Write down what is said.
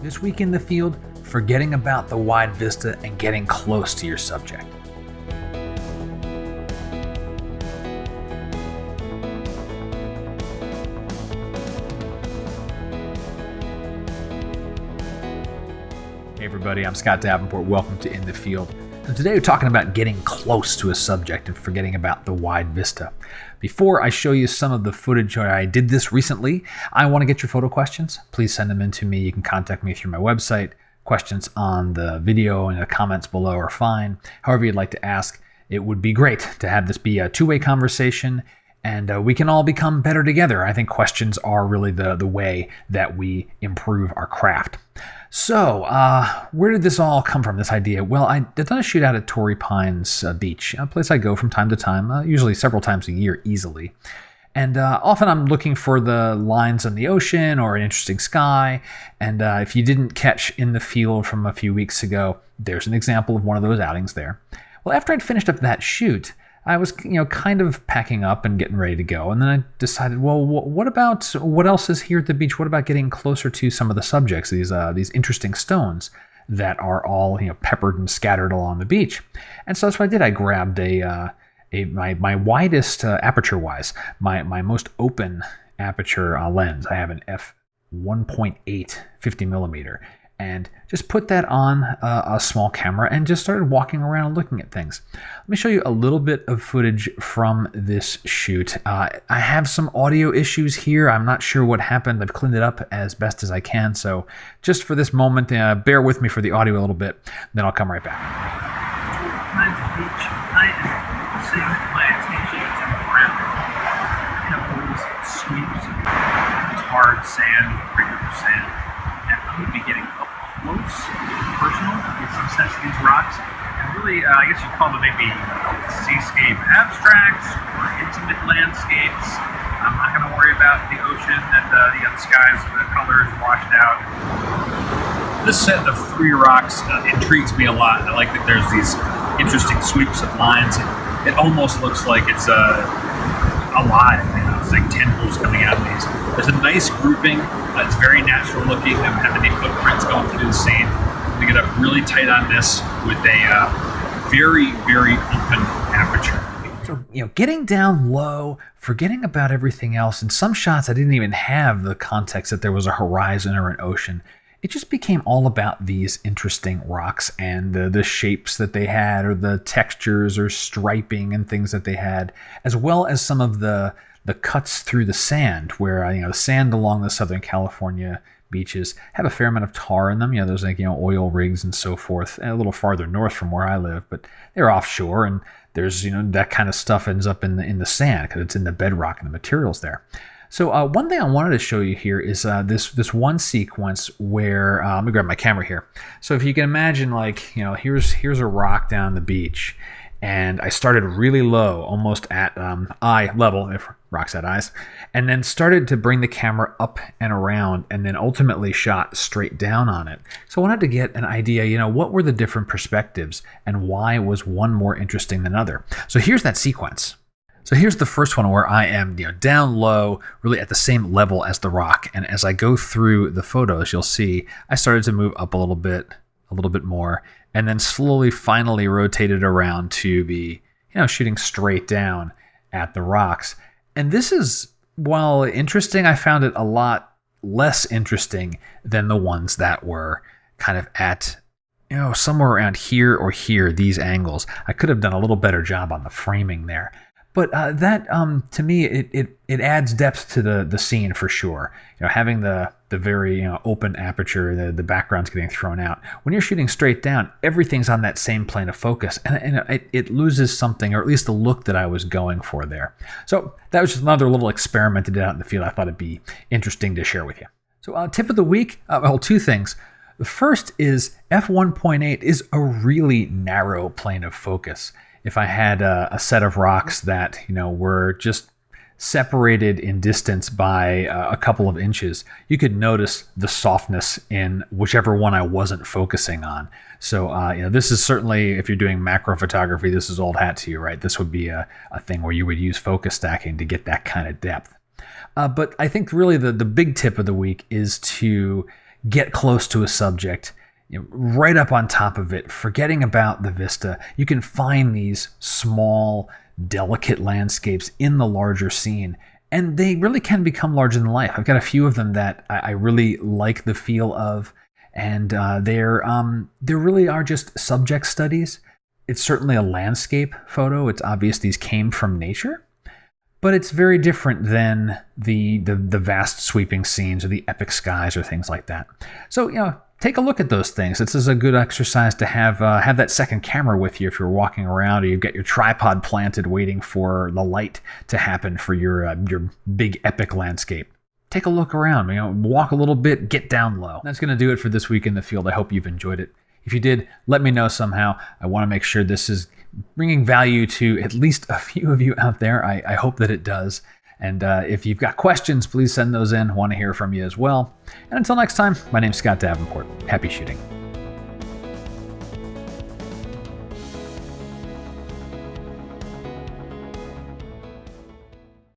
This week in the field, forgetting about the wide vista and getting close to your subject. Hey everybody, I'm Scott Davenport. Welcome to In the Field. And today we're talking about getting close to a subject and forgetting about the wide vista. Before I show you some of the footage where I did this recently, I want to get your photo questions. Please send them in to me. You can contact me through my website. Questions on the video and the comments below are fine. However you'd like to ask, it would be great to have this be a two-way conversation and we can all become better together. I think questions are really the way that we improve our craft. So, where did this all come from, this idea? Well, I did a shoot out at Torrey Pines Beach, a place I go from time to time, usually several times a year easily. And often I'm looking for the lines on the ocean or an interesting sky. And if you didn't catch In the Field from a few weeks ago, there's an example of one of those outings there. Well, after I'd finished up that shoot, I was, kind of packing up and getting ready to go. And then I decided, well, what else is here at the beach? What about getting closer to some of the subjects, these interesting stones that are all, peppered and scattered along the beach? And so that's what I did. I grabbed my widest aperture-wise, my most open aperture lens. I have an f1.8 50 millimeter. And just put that on a small camera and just started walking around looking at things. Let me show you a little bit of footage from this shoot. I have some audio issues here. I'm not sure what happened. I've cleaned it up as best as I can. So just for this moment, bear with me for the audio a little bit. Then I'll come right back. Torrey Pines Beach, I am focusing my attention to the ground. Pebbles, sweeps, hard sand, regular sand. And I'm going to be getting up close, personal, get some sense of these rocks, and really, I guess you'd call them maybe seascape abstracts or intimate landscapes. I'm not going to worry about the ocean and the skies, the colors washed out. This set of three rocks intrigues me a lot. I like that there's these interesting sweeps of lines. It almost looks like it's alive. It's like tendrils coming out of these. There's a nice grouping. It's very natural looking. I don't have any footprints going through the scene. I'm going to get up really tight on this with a very, very open aperture. So, getting down low, forgetting about everything else. In some shots, I didn't even have the context that there was a horizon or an ocean. It just became all about these interesting rocks and the shapes that they had, or the textures or striping and things that they had, as well as some of the cuts through the sand, where the sand along the Southern California beaches have a fair amount of tar in them. There's oil rigs and so forth, and a little farther north from where I live, but they're offshore, and there's that kind of stuff ends up in the sand because it's in the bedrock and the materials there. So one thing I wanted to show you here is this one sequence where let me grab my camera here. So if you can imagine, here's a rock down the beach, and I started really low, almost at eye level, if rocks had eyes, and then started to bring the camera up and around, and then ultimately shot straight down on it. So I wanted to get an idea, what were the different perspectives, and why was one more interesting than another? So here's that sequence. So here's the first one where I am, down low, really at the same level as the rock. And as I go through the photos, you'll see I started to move up a little bit more, and then slowly, finally rotated around to be, shooting straight down at the rocks. And this is, while interesting, I found it a lot less interesting than the ones that were kind of at, somewhere around here or here, these angles. I could have done a little better job on the framing there. But that, to me, it adds depth to the scene for sure. Having the very open aperture, the background's getting thrown out. When you're shooting straight down, everything's on that same plane of focus, and it loses something, or at least the look that I was going for there. So that was just another little experiment I did out in the field. I thought it'd be interesting to share with you. So tip of the week, two things. The first is f1.8 is a really narrow plane of focus. If I had a set of rocks that, were just separated in distance by a couple of inches, you could notice the softness in whichever one I wasn't focusing on. So, this is certainly, if you're doing macro photography, this is old hat to you, right? This would be a thing where you would use focus stacking to get that kind of depth. But I think really the big tip of the week is to get close to a subject, right up on top of it, forgetting about the vista. You can find these small, delicate landscapes in the larger scene, and they really can become larger than life. I've got a few of them that I really like the feel of, and they really are just subject studies. It's certainly a landscape photo. It's obvious these came from nature, but it's very different than the vast sweeping scenes or the epic skies or things like that. So, take a look at those things. This is a good exercise to have that second camera with you if you're walking around, or you've got your tripod planted waiting for the light to happen for your big epic landscape. Take a look around, walk a little bit, get down low. That's going to do it for this week in the field. I hope you've enjoyed it. If you did, let me know somehow. I want to make sure this is bringing value to at least a few of you out there. I hope that it does. And if you've got questions, please send those in. I want to hear from you as well. And until next time, my name's Scott Davenport. Happy shooting.